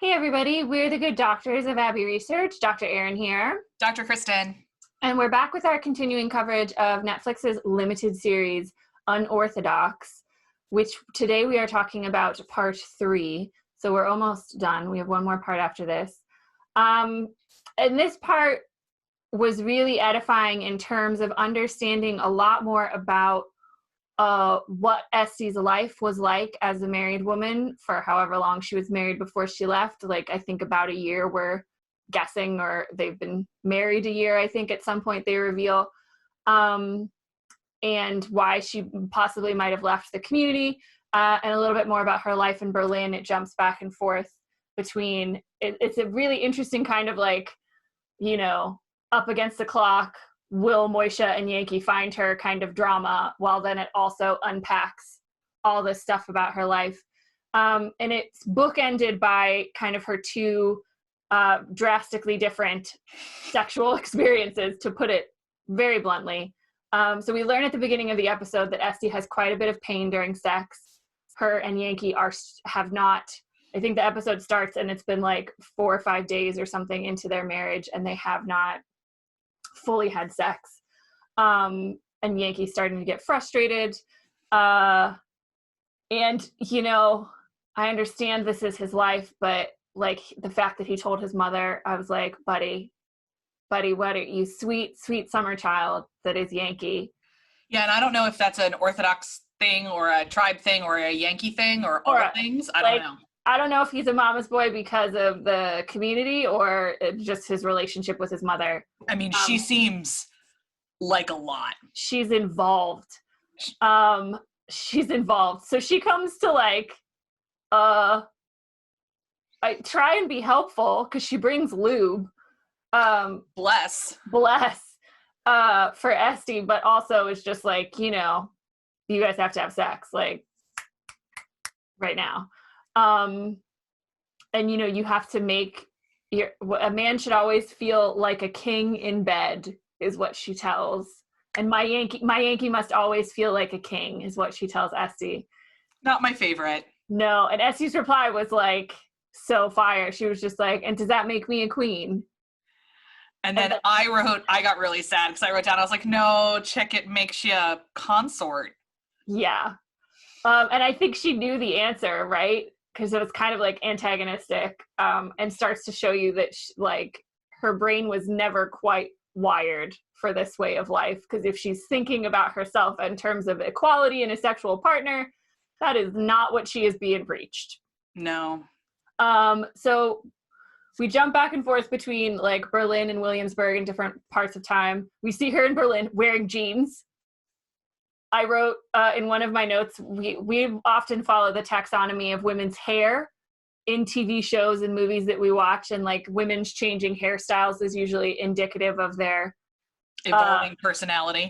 Hey everybody, we're the Good Doctors of Abbey Research. Dr. Erin here. Dr. Kristen. And we're back with our continuing coverage of Netflix's limited series, Unorthodox, which today we are talking about part 3. So we're almost done. We have one more part after this. And this part was really edifying in terms of understanding a lot more about what Esty's life was like as a married woman for however long she was married before she left. Like, I think about a year, we're guessing, or they've been married a year, I think at some point they reveal, and why she possibly might have left the community, and a little bit more about her life in Berlin. It jumps back and forth between, it's a really interesting kind of like, you know, up against the clock, will Moishe and Yanky find her kind of drama, while then it also unpacks all this stuff about her life. And it's bookended by kind of her two drastically different sexual experiences, to put it very bluntly. So we learn at the beginning of the episode that Esty has quite a bit of pain during sex. Her and Yanky have not, I think the episode starts and it's been like 4 or 5 days or something into their marriage, and they have not fully had sex, and Yanky's starting to get frustrated, and you know, I understand this is his life, but like the fact that he told his mother, I was like, buddy, what are you, sweet summer child that is Yanky. Yeah, and I don't know if that's an Orthodox thing or a tribe thing or a Yankee thing or all things. I don't know. I don't know if he's a mama's boy because of the community or just his relationship with his mother. I mean, she seems like a lot. She's involved. She's involved. So she comes to like, I try and be helpful because she brings lube. Bless. For Esty, but also it's just like, you know, you guys have to have sex, like, right now. And you know, you have to make a man should always feel like a king in bed, is what she tells. And my Yanky must always feel like a king, is what she tells Esty. Not my favorite. No, and Esty's reply was like so fire. She was just like, and does that make me a queen? And then I got really sad because I wrote down, I was like, no, check, it makes you a consort. Yeah. And I think she knew the answer, right? Because it was kind of like antagonistic, and starts to show you that like her brain was never quite wired for this way of life. Because if she's thinking about herself in terms of equality in a sexual partner, that is not what she is being preached. No. So we jump back and forth between like Berlin and Williamsburg in different parts of time. We see her in Berlin wearing jeans. I wrote in one of my notes, we often follow the taxonomy of women's hair in TV shows and movies that we watch, and like women's changing hairstyles is usually indicative of their evolving personality.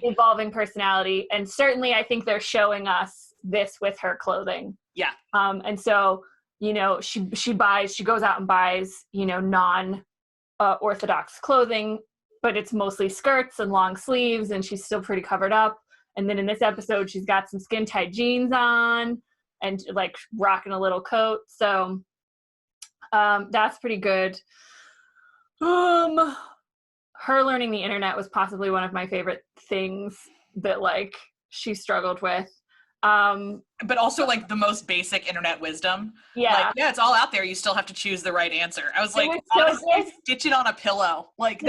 And certainly I think they're showing us this with her clothing. Yeah. And so, you know, she goes out and buys, you know, non-Orthodox clothing, but it's mostly skirts and long sleeves, and she's still pretty covered up. And then in this episode, she's got some skin-tight jeans on and like rocking a little coat. So that's pretty good. Her learning the internet was possibly one of my favorite things that like she struggled with. But also like the most basic internet wisdom. Yeah. Like, yeah, it's all out there. You still have to choose the right answer. I was like, so honestly, stitch it on a pillow. Like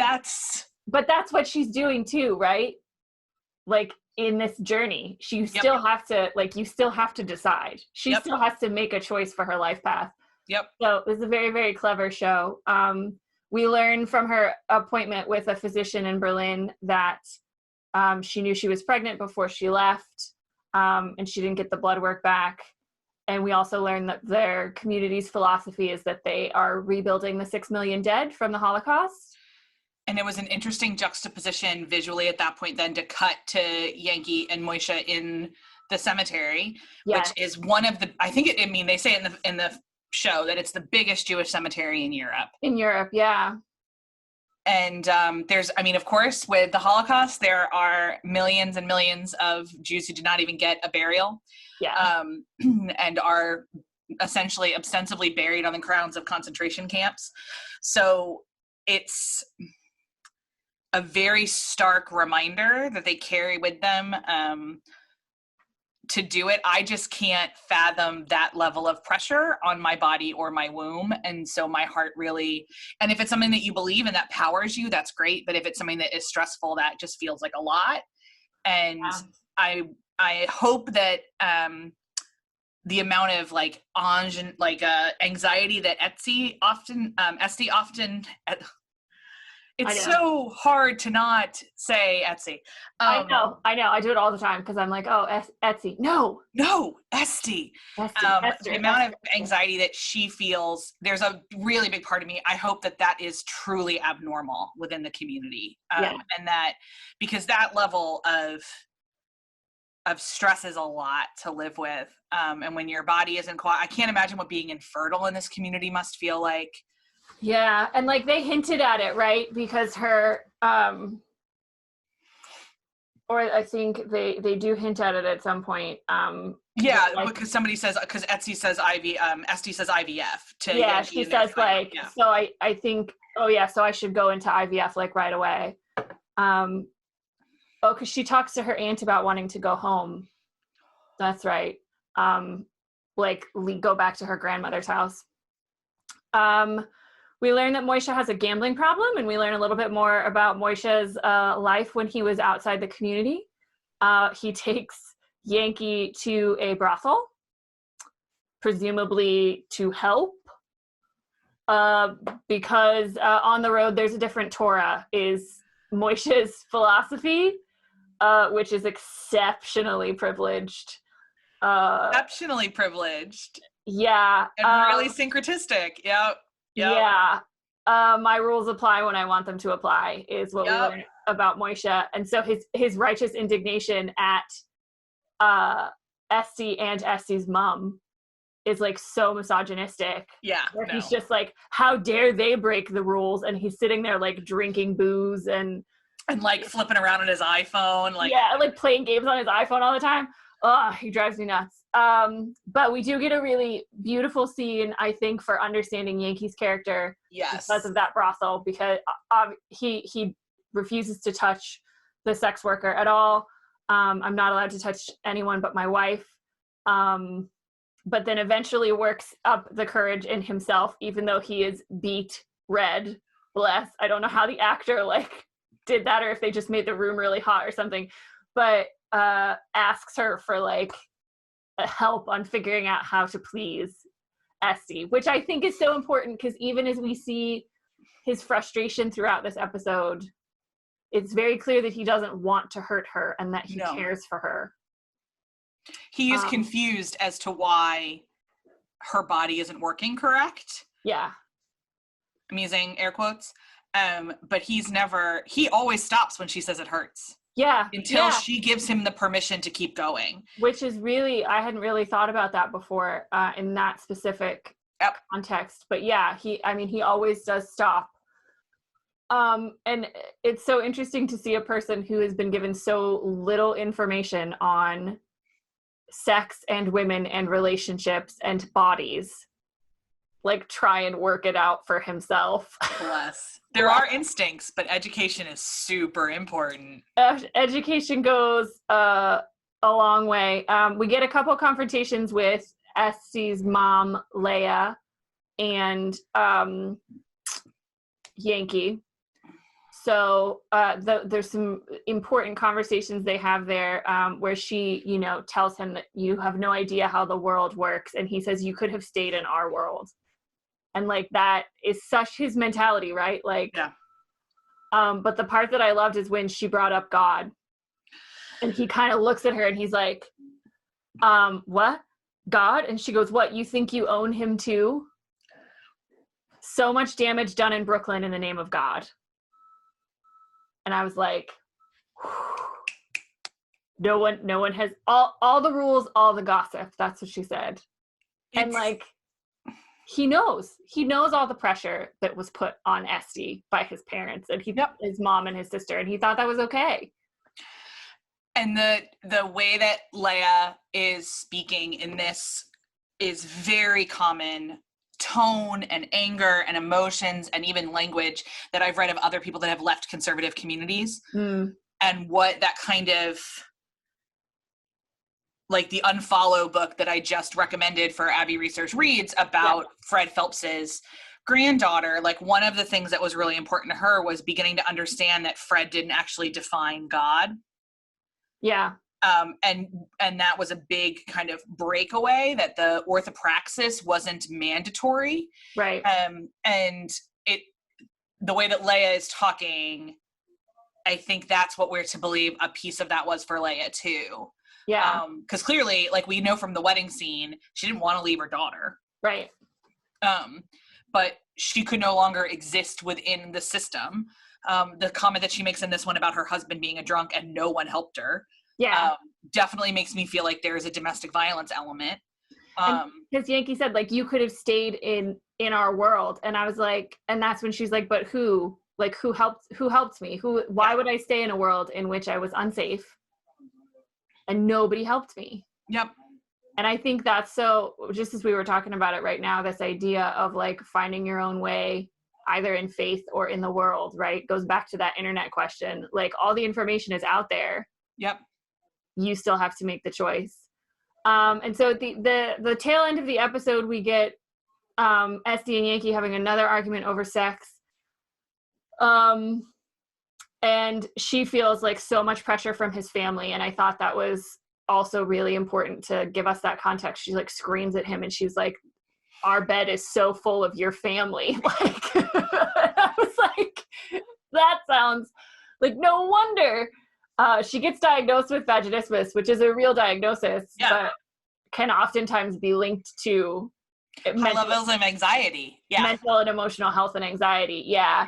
But that's what she's doing too, right? Like in this journey, you still have to decide. She still has to make a choice for her life path. Yep. So it was a very, very clever show. We learn from her appointment with a physician in Berlin that she knew she was pregnant before she left, and she didn't get the blood work back. And we also learned that their community's philosophy is that they are rebuilding the 6 million dead from the Holocaust. And it was an interesting juxtaposition visually at that point then to cut to Yanky and Moishe in the cemetery, which is one of the, they say in the show that it's the biggest Jewish cemetery in Europe. In Europe, yeah. And of course, with the Holocaust, there are millions and millions of Jews who did not even get a burial. Yeah. And are essentially ostensibly buried on the grounds of concentration camps. So it's a very stark reminder that they carry with them to do it. I just can't fathom that level of pressure on my body or my womb. And so my heart really, and if it's something that you believe in that powers you, that's great. But if it's something that is stressful, that just feels like a lot. And I hope that the amount of like anxiety that Esty often it's so hard to not say Esty. I know. I do it all the time because I'm like, oh, Esty. No, Esty. Esther, the amount of anxiety that she feels, there's a really big part of me. I hope that is truly abnormal within the community. And that, because that level of stress is a lot to live with. And when your body isn't I can't imagine what being infertile in this community must feel like. Yeah, and like they hinted at it, right? Because her, or I think they do hint at it at some point. Because somebody says, because Esty says IVF to Yankee, she says like, so I think, so I should go into IVF like right away. Because she talks to her aunt about wanting to go home. That's right. Like go back to her grandmother's house. We learn that Moishe has a gambling problem, and we learn a little bit more about Moishe's life when he was outside the community. He takes Yanky to a brothel, presumably to help, because on the road there's a different Torah, is Moishe's philosophy, which is exceptionally privileged. Exceptionally privileged. Yeah. And really syncretistic. Yep. Yeah. My rules apply when I want them to apply is what we learn about Moishe. And so his righteous indignation at Esty and Esty's mom is like so misogynistic. Yeah. Where he's just like, how dare they break the rules? And he's sitting there like drinking booze and like flipping around on his iPhone. Like playing games on his iPhone all the time. Oh, he drives me nuts. But we do get a really beautiful scene, I think, for understanding Yanky's character. Yes. Because of that brothel, because he refuses to touch the sex worker at all. I'm not allowed to touch anyone but my wife. But then eventually works up the courage in himself, even though he is beat red. Bless. I don't know how the actor did that, or if they just made the room really hot or something. But asks her for help on figuring out how to please Esty, which I think is so important, because even as we see his frustration throughout this episode, it's very clear that he doesn't want to hurt her and that he cares for her. He is confused as to why her body isn't working correct. Yeah. I'm using air quotes. But he always stops when she says it hurts. Yeah. Until she gives him the permission to keep going. Which is really, I hadn't really thought about that before in that specific context. But yeah, he always does stop. And it's so interesting to see a person who has been given so little information on sex and women and relationships and bodies, try and work it out for himself. Bless. There are instincts, but education is super important. Education goes a long way. We get a couple confrontations with Esty's mom, Leah, and Yanky. So there's some important conversations they have there where she, tells him that you have no idea how the world works. And he says, you could have stayed in our world. And that is such his mentality, right? But the part that I loved is when she brought up God, and he kind of looks at her and he's like, what? God? And she goes, what? You think you own him too? So much damage done in Brooklyn in the name of God. And I was like, no one has all the rules, all the gossip. That's what she said. And he knows all the pressure that was put on Esty by his parents and his mom and his sister, and he thought that was okay. And the way that Leah is speaking in this is very common tone and anger and emotions and even language that I've read of other people that have left conservative communities, and what that kind of, like the Unfollow book that I just recommended for Abby Research Reads about Fred Phelps's granddaughter, like one of the things that was really important to her was beginning to understand that Fred didn't actually define God. Yeah. And that was a big kind of breakaway, that the orthopraxis wasn't mandatory. Right. And the way that Leia is talking, I think that's what we're to believe a piece of that was for Leia too. Yeah. Because clearly, like we know from the wedding scene, she didn't want to leave her daughter. Right. But she could no longer exist within the system. The comment that she makes in this one about her husband being a drunk and no one helped her, definitely makes me feel like there is a domestic violence element. Because Yanky said, like, you could have stayed in our world, and I was like, and that's when she's like, but who? Like, who helped me? Why would I stay in a world in which I was unsafe and nobody helped me? Yep. And I think that's so, just as we were talking about it right now, this idea of like finding your own way, either in faith or in the world, right? Goes back to that internet question. Like, all the information is out there. Yep. You still have to make the choice. And so the tail end of the episode, we get Esty and Yanky having another argument over sex. And she feels like so much pressure from his family. And I thought that was also really important to give us that context. She like screams at him and she's like, our bed is so full of your family. Like, I was like, that sounds like, no wonder. She gets diagnosed with vaginismus, which is a real diagnosis, but can oftentimes be linked to high levels of anxiety. Yeah. Mental and emotional health and anxiety. Yeah.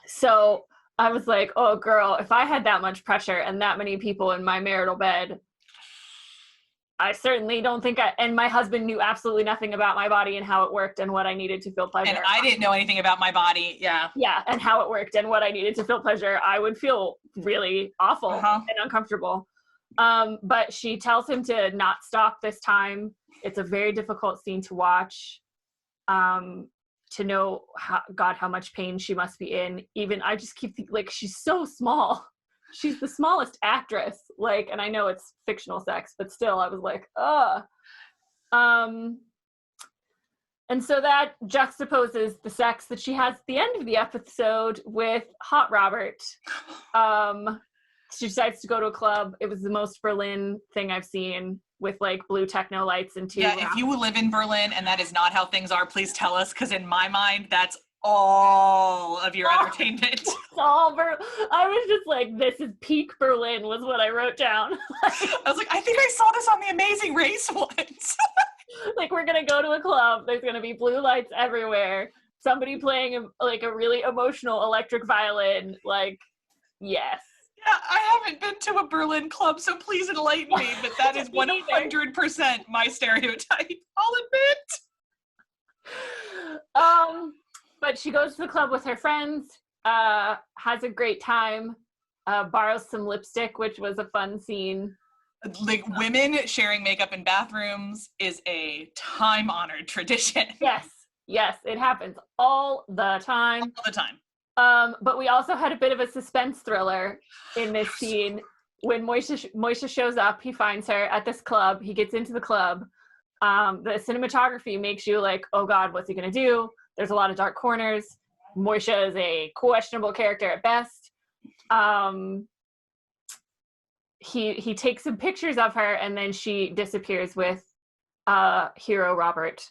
So I was like, oh girl, if I had that much pressure and that many people in my marital bed, I certainly don't think and my husband knew absolutely nothing about my body and how it worked and what I needed to feel pleasure. And I didn't know anything about my body. Yeah. Yeah. And how it worked and what I needed to feel pleasure. I would feel really awful and uncomfortable. But she tells him to not stop this time. It's a very difficult scene to watch. To know how much pain she must be in. Even I just keep thinking, like, she's so small. She's the smallest actress. Like, and I know it's fictional sex, but still, I was like, ugh. And so that juxtaposes the sex that she has at the end of the episode with Hot Robert. She decides to go to a club. It was the most Berlin thing I've seen, with like blue techno lights and if you live in Berlin and that is not how things are, please tell us, because in my mind that's all of your entertainment. All I was just like, this is peak Berlin was what I wrote down. I was like, I think I saw this on The Amazing Race once. Like, we're gonna go to a club, there's gonna be blue lights everywhere, somebody playing a really emotional electric violin. Like, yes. Yeah, I haven't been to a Berlin club, so please enlighten me, but that is 100% my stereotype. I'll admit. But she goes to the club with her friends, has a great time, borrows some lipstick, which was a fun scene. Like, women sharing makeup in bathrooms is a time-honored tradition. Yes, it happens all the time. All the time. But we also had a bit of a suspense thriller in this scene. When Moishe shows up, he finds her at this club. He gets into the club. The cinematography makes you like, oh God, what's he gonna do? There's a lot of dark corners. Moishe is a questionable character at best. He takes some pictures of her and then she disappears with hero Robert.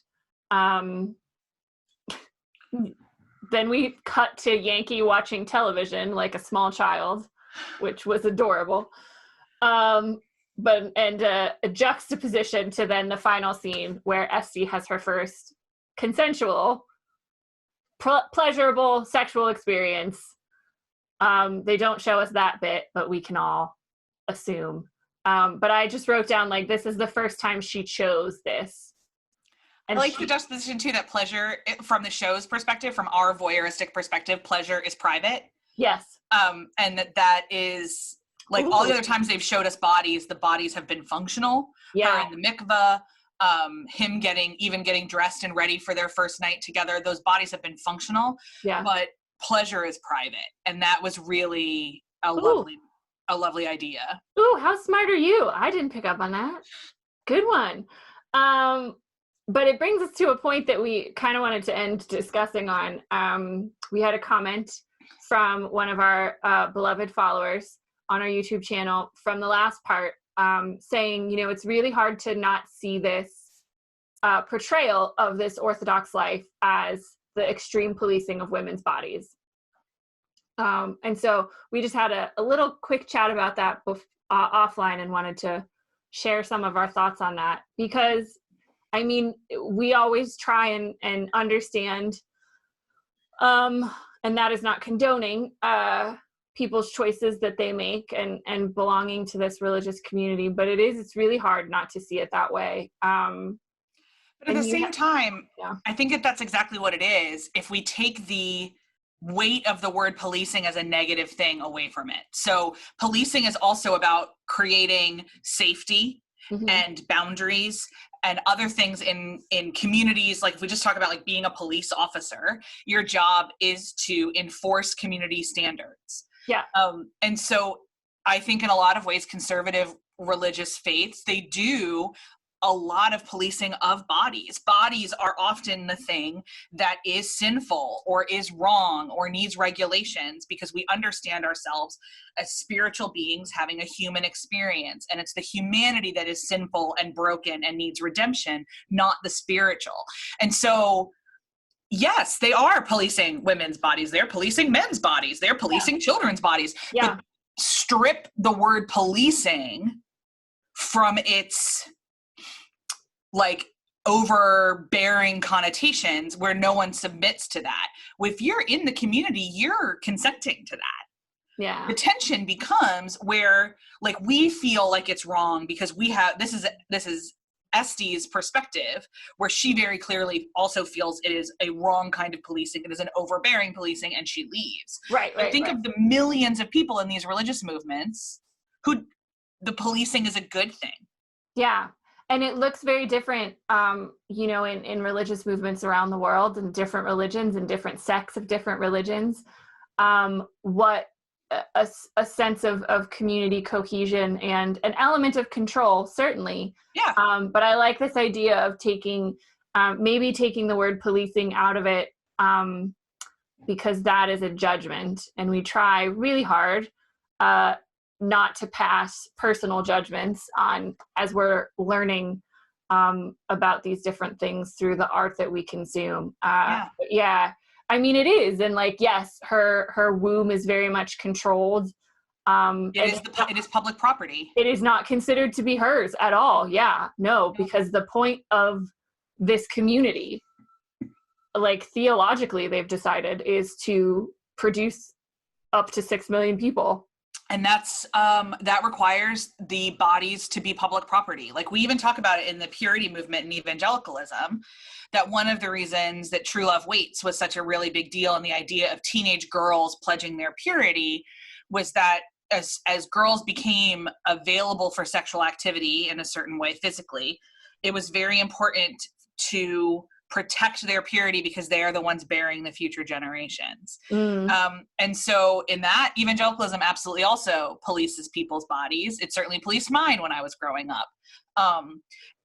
Then we cut to Yanky watching television like a small child, which was adorable. But a juxtaposition to then the final scene where Esty has her first consensual, pleasurable sexual experience. They don't show us that bit, but we can all assume. But I just wrote down, like, this is the first time she chose this. And I like the juxtaposition too, that pleasure from the show's perspective, from our voyeuristic perspective, pleasure is private. Yes. And that is Like all the other times they've showed us bodies, the bodies have been functional. Yeah. Her in the mikveh, him getting dressed and ready for their first night together. Those bodies have been functional. Yeah. But pleasure is private, and that was really a lovely idea. Ooh, how smart are you? I didn't pick up on that. Good one. But it brings us to a point that we kind of wanted to end discussing on. We had a comment from one of our beloved followers on our YouTube channel from the last part, saying, you know, it's really hard to not see this portrayal of this Orthodox life as the extreme policing of women's bodies. And so we just had a little quick chat about that offline and wanted to share some of our thoughts on that, because I mean, we always try and understand, and that is not condoning people's choices that they make and belonging to this religious community, but it's really hard not to see it that way. But at the same time, yeah. I think that's exactly what it is. If we take the weight of the word policing as a negative thing away from it. So policing is also about creating safety and boundaries and other things in communities. Like if we just talk about like being a police officer, your job is to enforce community standards. Yeah. And so I think in a lot of ways, conservative religious faiths, they do a lot of policing of bodies. Bodies are often the thing that is sinful or is wrong or needs regulations, because we understand ourselves as spiritual beings having a human experience. And it's the humanity that is sinful and broken and needs redemption, not the spiritual. And so, yes, they are policing women's bodies. They're policing men's bodies. They're policing children's bodies. Yeah. But strip the word policing from its like overbearing connotations where no one submits to that. If you're in the community, you're consenting to that. Yeah. The tension becomes where like we feel like it's wrong because we have, this is Esty's perspective, where she very clearly also feels it is a wrong kind of policing. It is an overbearing policing, and she leaves. Right. I think of the millions of people in these religious movements who the policing is a good thing. Yeah. And it looks very different, you know, in religious movements around the world, and different religions and different sects of different religions. What a sense of community cohesion and an element of control, certainly. Yeah. But I like this idea of maybe taking the word policing out of it, because that is a judgment, and we try really hard not to pass personal judgments on as we're learning about these different things through the art that we consume. Yeah. I mean, it is. And like, yes, her womb is very much controlled. It is public property. It is not considered to be hers at all. Yeah, no, because the point of this community, like theologically, they've decided is to produce up to 6 million people. And that's that requires the bodies to be public property. Like we even talk about it in the purity movement and evangelicalism, that one of the reasons that True Love Waits was such a really big deal, and the idea of teenage girls pledging their purity, was that as girls became available for sexual activity in a certain way physically, it was very important to protect their purity because they are the ones bearing the future generations. And so in that, evangelicalism absolutely also polices people's bodies. It certainly policed mine when I was growing up.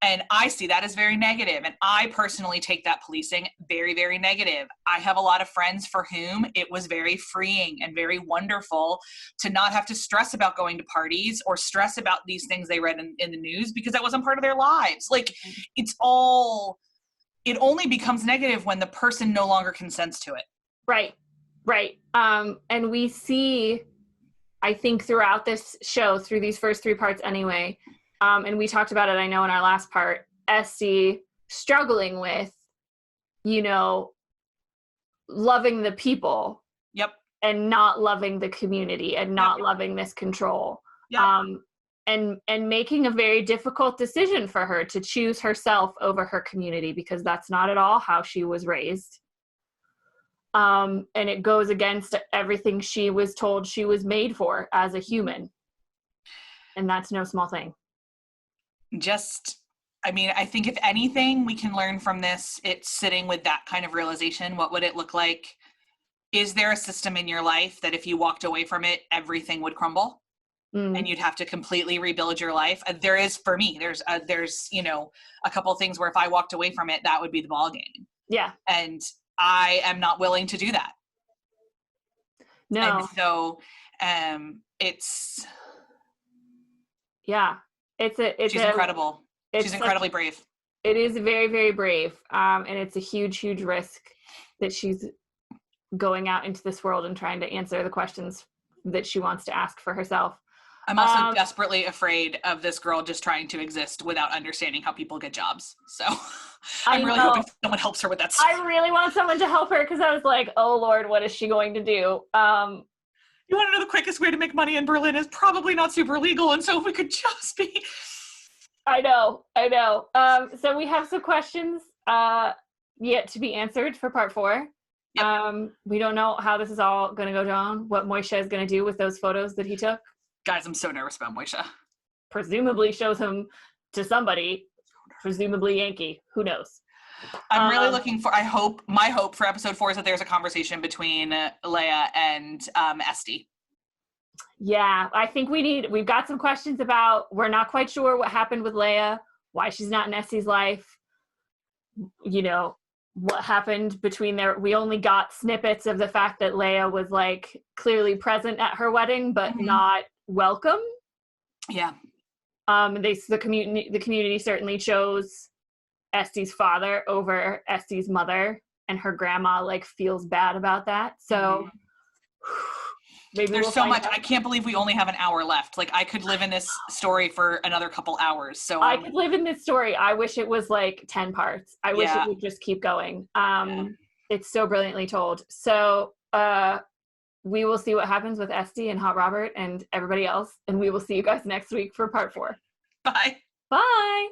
And I see that as very negative. And I personally take that policing very, very negative. I have a lot of friends for whom it was very freeing and very wonderful to not have to stress about going to parties or stress about these things they read in the news, because that wasn't part of their lives. Like it only becomes negative when the person no longer consents to it. Right. And we see, I think throughout this show, through these first 3 parts anyway, and we talked about it, I know, in our last part, Esty struggling with, you know, loving the people. Yep. And not loving the community, and not loving this control. Yep. And making a very difficult decision for her to choose herself over her community, because that's not at all how she was raised. And it goes against everything she was told she was made for as a human. And that's no small thing. I think if anything we can learn from this, it's sitting with that kind of realization. What would it look like? Is there a system in your life that if you walked away from it, everything would crumble and you'd have to completely rebuild your life? There is, for me, there's a couple of things where if I walked away from it, that would be the ball game. Yeah. And I am not willing to do that. No. And so it's. Yeah. She's incredible. She's incredibly brave. It is very, very brave. And it's a huge, huge risk that she's going out into this world and trying to answer the questions that she wants to ask for herself. I'm also desperately afraid of this girl just trying to exist without understanding how people get jobs. So I'm really hoping someone helps her with that stuff. I really want someone to help her because I was like, oh Lord, what is she going to do? You want to know the quickest way to make money in Berlin is probably not super legal. And so if we could just be... I know. So we have some questions yet to be answered for part 4. Yep. We don't know how this is all going to go down, what Moishe is going to do with those photos that he took. Guys, I'm so nervous about Moishe. Presumably shows him to somebody, presumably Yanky. Who knows? I'm really looking for, my hope for episode 4 is that there's a conversation between Leia and Esty. Yeah, I think we've got some questions about, we're not quite sure what happened with Leia, why she's not in Esty's life, what happened between there. We only got snippets of the fact that Leia was like clearly present at her wedding, but not welcome. Yeah. The community certainly chose Esty's father over Esty's mother, and her grandma like feels bad about that. So maybe there's so much. I can't believe we only have an hour left. Like I could live in this story for another couple hours. So I could live in this story. I wish it was like 10 parts. I wish it would just keep going. It's so brilliantly told. So we will see what happens with Esty and Hot Robert and everybody else. And we will see you guys next week for part 4. Bye. Bye.